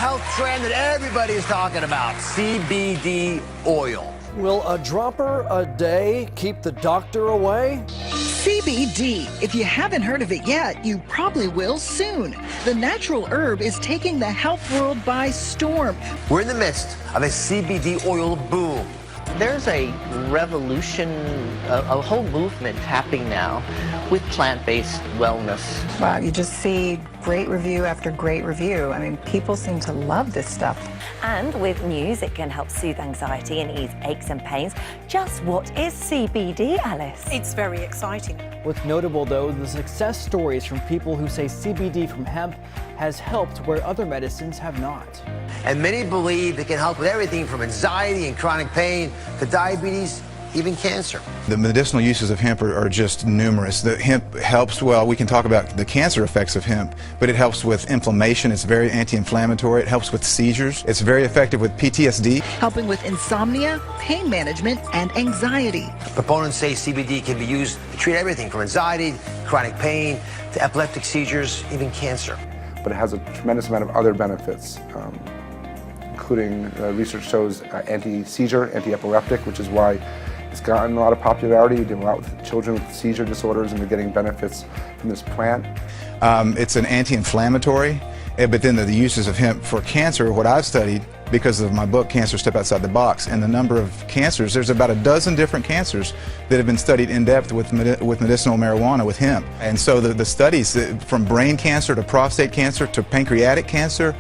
health trend that everybody is talking about, CBD oil. Will a dropper a day keep the doctor away? CBD. If you haven't heard of it yet, you probably will soon. The natural herb is taking the health world by storm. We're in the midst of a CBD oil boom. There's a revolution, a whole movement happening now with plant-based wellness. Wow, you just see great review after great review. I mean, people seem to love this stuff. And with news, it can help soothe anxiety and ease aches and pains. Just what is CBD, Alice? It's very exciting. What's notable, though, the success stories from people who say CBD from hemp has helped where other medicines have not. And many believe it can help with everything from anxiety and chronic pain to diabetes, even cancer. The medicinal uses of hemp are just numerous. The hemp helps, well, we can talk about the cancer effects of hemp, but it helps with inflammation. It's very anti-inflammatory. It helps with seizures. It's very effective with PTSD. Helping with insomnia, pain management, and anxiety. Proponents say CBD can be used to treat everything from anxiety, chronic pain, to epileptic seizures, even cancer. But it has a tremendous amount of other benefits, including research shows anti-seizure, anti-epileptic, which is why it's gotten a lot of popularity. We do a lot with children with seizure disorders, and they're getting benefits from this plant. It's an anti-inflammatory, but then the uses of hemp for cancer, what I've studied, because of my book, Cancer Step Outside the Box, and the number of cancers, there's about a dozen different cancers that have been studied in depth with medicinal marijuana, with hemp. And so the studies, from brain cancer to prostate cancer to pancreatic cancer,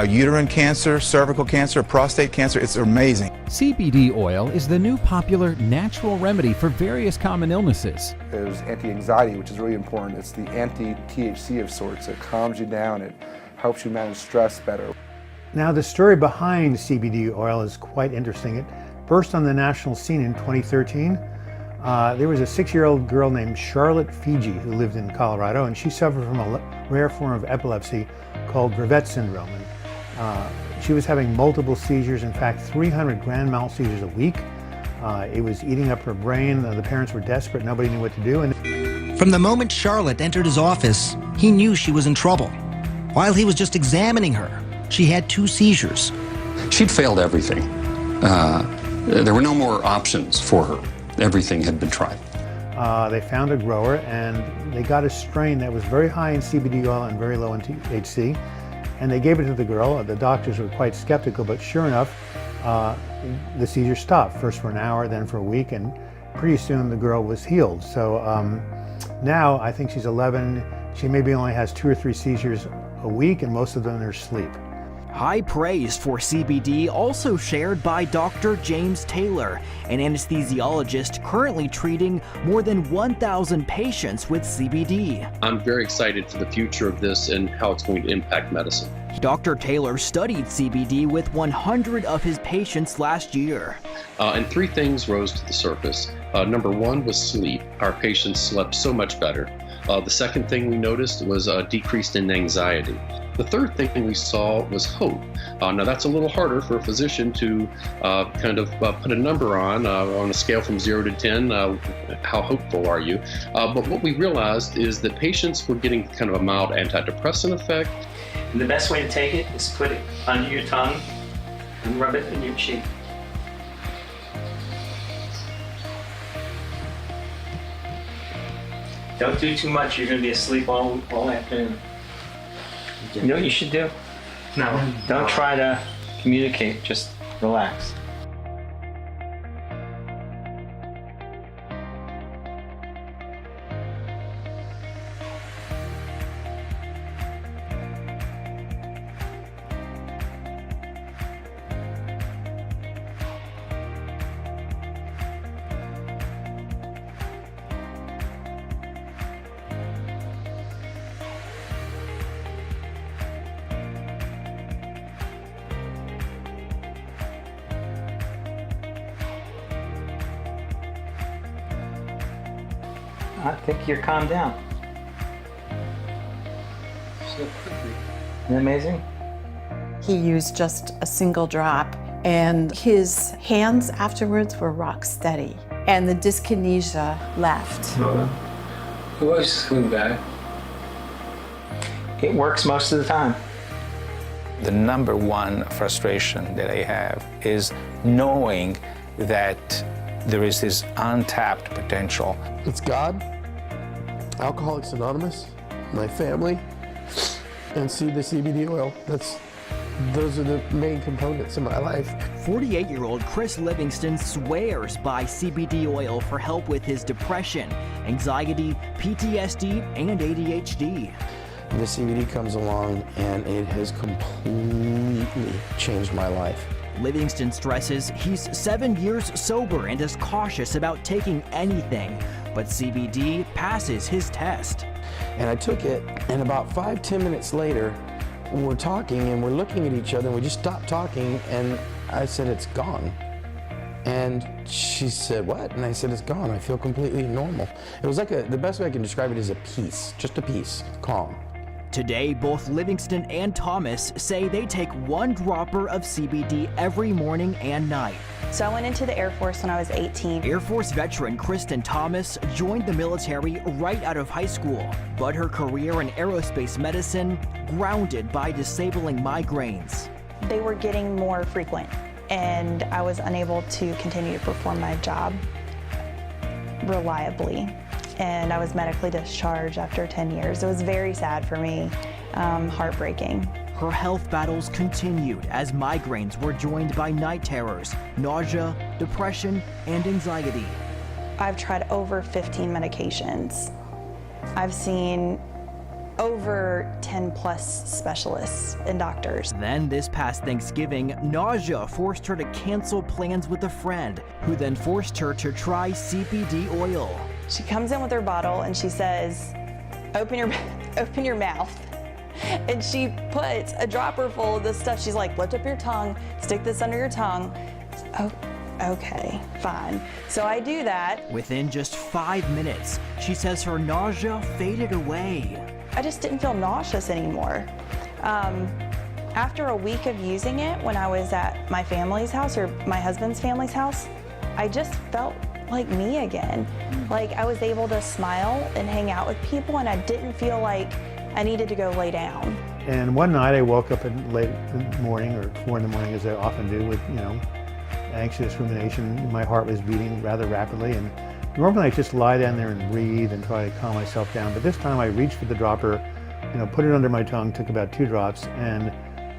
uterine cancer, cervical cancer, prostate cancer, it's amazing. CBD oil is the new popular natural remedy for various common illnesses. There's anti-anxiety, which is really important. It's the anti-THC of sorts. It calms you down. It helps you manage stress better. Now, the story behind CBD oil is quite interesting. It burst on the national scene in 2013. There was a 6-year-old girl named Charlotte Fiji who lived in Colorado, and she suffered from a rare form of epilepsy called Dravet syndrome. And she was having multiple seizures, in fact 300 grand mal seizures a week. It was eating up her brain. The parents were desperate, nobody knew what to do. And from the moment Charlotte entered his office, he knew she was in trouble. While he was just examining her, she had 2 seizures. She'd failed everything. There were no more options for her. Everything had been tried. They found a grower, and they got a strain that was very high in CBD oil and very low in THC. And they gave it to the girl. The doctors were quite skeptical, but sure enough, the seizure stopped, first for an hour, then for a week, and pretty soon the girl was healed. So now I think she's 11. She maybe only has 2 or 3 seizures a week, and most of them are sleep. High praise for CBD also shared by Dr. James Taylor, an anesthesiologist currently treating more than 1,000 patients with CBD. I'm very excited for the future of this and how it's going to impact medicine. Dr. Taylor studied CBD with 100 of his patients last year. And 3 things rose to the surface. Number 1 was sleep. Our patients slept so much better. The second thing we noticed was a decrease in anxiety. The third thing we saw was hope. Now that's a little harder for a physician to put a number on a scale from 0 to 10, how hopeful are you? But what we realized is that patients were getting kind of a mild antidepressant effect. And the best way to take it is put it under your tongue and rub it in your cheek. Don't do too much, you're going to be asleep all afternoon. You know what you should do? No. Don't try to communicate, just relax. I think you're calmed down. So quickly. Isn't that amazing? He used just a single drop, and his hands afterwards were rock steady, and the dyskinesia left. It was coming back. It works most of the time. The number one frustration that I have is knowing that there is this untapped potential. It's God, Alcoholics Anonymous, my family, and the CBD oil. Those are the main components in my life. 48-year-old Chris Livingston swears by CBD oil for help with his depression, anxiety, PTSD, and ADHD. The CBD comes along and it has completely changed my life. Livingston stresses he's 7 years sober and is cautious about taking anything, but CBD passes his test. And I took it, and about 5-10 minutes later, we're talking and we're looking at each other, and we just stopped talking, and I said, "It's gone." And she said, "What?" And I said, "It's gone. I feel completely normal." It was like the best way I can describe it is a peace, just a peace, calm. Today, both Livingston and Thomas say they take 1 dropper of CBD every morning and night. So I went into the Air Force when I was 18. Air Force veteran Kristen Thomas joined the military right out of high school, but her career in aerospace medicine grounded by disabling migraines. They were getting more frequent, and I was unable to continue to perform my job reliably. And I was medically discharged after 10 years. It was very sad for me, heartbreaking. Her health battles continued as migraines were joined by night terrors, nausea, depression, and anxiety. I've tried over 15 medications. I've seen over 10 plus specialists and doctors. Then this past Thanksgiving, nausea forced her to cancel plans with a friend, who then forced her to try CBD oil. She comes in with her bottle and she says, open your mouth. And she puts a dropper full of this stuff. She's like, lift up your tongue, stick this under your tongue. Oh, okay, fine. So I do that. Within just 5 minutes, she says her nausea faded away. I just didn't feel nauseous anymore. After a week of using it, when I was at my family's house, or my husband's family's house, I just felt like me again. Like I was able to smile and hang out with people, and I didn't feel like I needed to go lay down. And one night I woke up at late in the morning, or 4 in the morning, as I often do, with anxious rumination. My heart was beating rather rapidly, and normally I just lie down there and breathe and try to calm myself down. But this time I reached for the dropper, put it under my tongue, took about 2 drops, and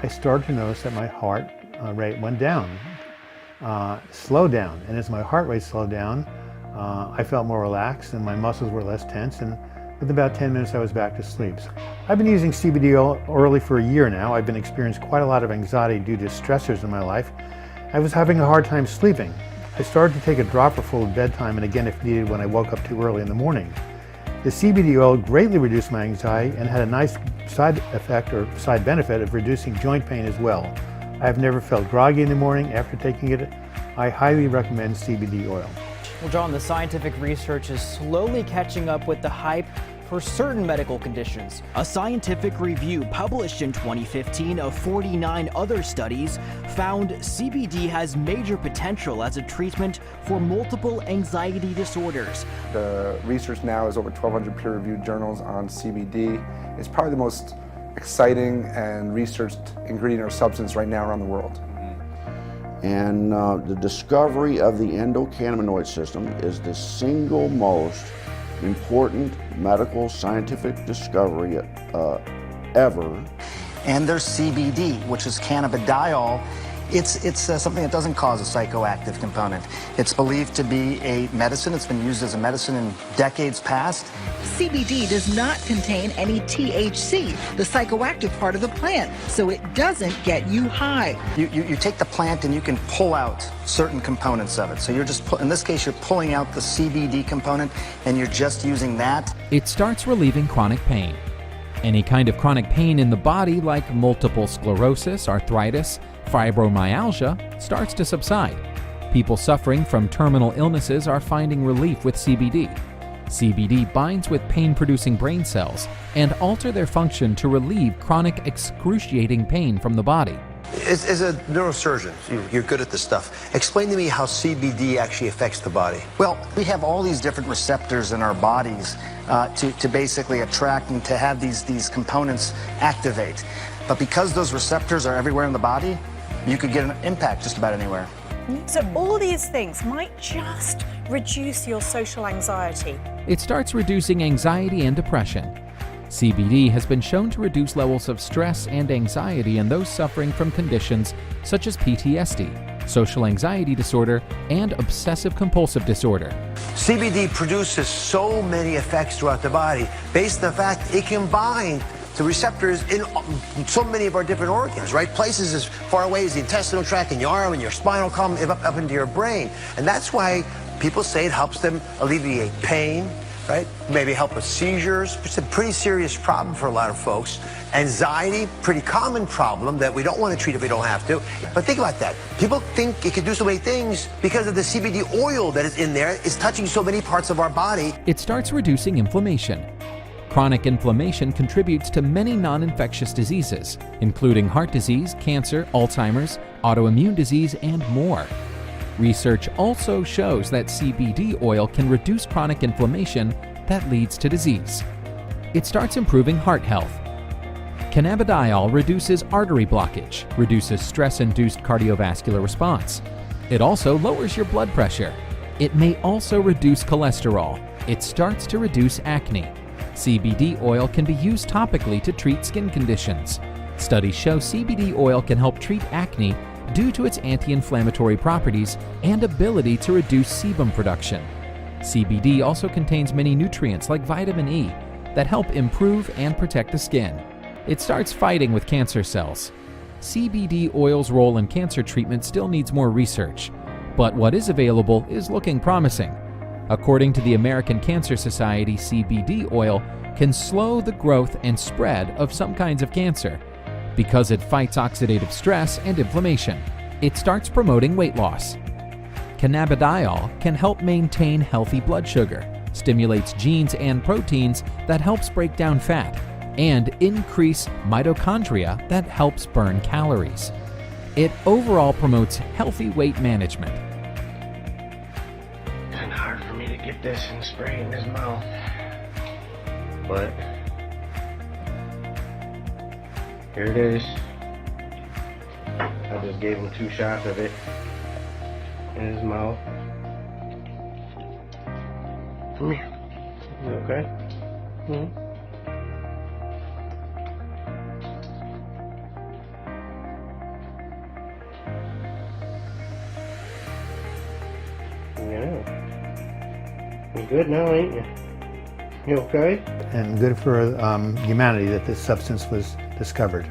I started to notice that my heart rate went down, slowed down. And as my heart rate slowed down, I felt more relaxed and my muscles were less tense. And within about 10 minutes, I was back to sleep. I've been using CBD oil orally for a year now. I've been experiencing quite a lot of anxiety due to stressors in my life. I was having a hard time sleeping. I started to take a dropper full at bedtime, and again if needed when I woke up too early in the morning. The CBD oil greatly reduced my anxiety and had a nice side effect or side benefit of reducing joint pain as well. I have never felt groggy in the morning after taking it. I highly recommend CBD oil. Well, John, the scientific research is slowly catching up with the hype for certain medical conditions. A scientific review published in 2015 of 49 other studies found CBD has major potential as a treatment for multiple anxiety disorders. The research now is over 1,200 peer-reviewed journals on CBD. It's probably the most exciting and researched ingredient or substance right now around the world. And the discovery of the endocannabinoid system is the single most important medical scientific discovery ever. And there's CBD, which is cannabidiol. It's something that doesn't cause a psychoactive component. It's believed to be a medicine. It's been used as a medicine in decades past. CBD does not contain any THC, the psychoactive part of the plant, so it doesn't get you high. You take the plant and you can pull out certain components of it. So you're just, in this case, you're pulling out the CBD component and you're just using that. It starts relieving chronic pain. Any kind of chronic pain in the body, like multiple sclerosis, arthritis, fibromyalgia, starts to subside. People suffering from terminal illnesses are finding relief with CBD. CBD binds with pain-producing brain cells and alter their function to relieve chronic, excruciating pain from the body. As a neurosurgeon, you're good at this stuff. Explain to me how CBD actually affects the body. Well, we have all these different receptors in our bodies to basically attract and to have these components activate. But because those receptors are everywhere in the body, you could get an impact just about anywhere. So all these things might just reduce your social anxiety. It starts reducing anxiety and depression. CBD has been shown to reduce levels of stress and anxiety in those suffering from conditions such as PTSD, social anxiety disorder, and obsessive-compulsive disorder. CBD produces so many effects throughout the body based on the fact it can bind to receptors in so many of our different organs, right? Places as far away as the intestinal tract and your arm and your spinal column, up into your brain. And that's why people say it helps them alleviate pain, right? Maybe help with seizures. It's a pretty serious problem for a lot of folks. Anxiety, pretty common problem that we don't want to treat if we don't have to. But think about that. People think it can do so many things because of the CBD oil that is in there. It's touching so many parts of our body. It starts reducing inflammation. Chronic inflammation contributes to many non-infectious diseases, including heart disease, cancer, Alzheimer's, autoimmune disease, and more. Research also shows that CBD oil can reduce chronic inflammation that leads to disease. It starts improving heart health. Cannabidiol reduces artery blockage, reduces stress-induced cardiovascular response. It also lowers your blood pressure. It may also reduce cholesterol. It starts to reduce acne. CBD oil can be used topically to treat skin conditions. Studies show CBD oil can help treat acne due to its anti-inflammatory properties and ability to reduce sebum production. CBD also contains many nutrients like vitamin E that help improve and protect the skin. It starts fighting with cancer cells. CBD oil's role in cancer treatment still needs more research, but what is available is looking promising. According to the American Cancer Society, CBD oil can slow the growth and spread of some kinds of cancer. Because it fights oxidative stress and inflammation, it starts promoting weight loss. Cannabidiol can help maintain healthy blood sugar, stimulates genes and proteins that helps break down fat, and increase mitochondria that helps burn calories. It overall promotes healthy weight management. Kind of hard for me to get this and spray in his mouth, but here it is. I just gave him 2 shots of it in his mouth. Come here. You okay? Mm-hmm. Yeah. You good now, ain't you? You okay? And good for humanity that this substance was discovered.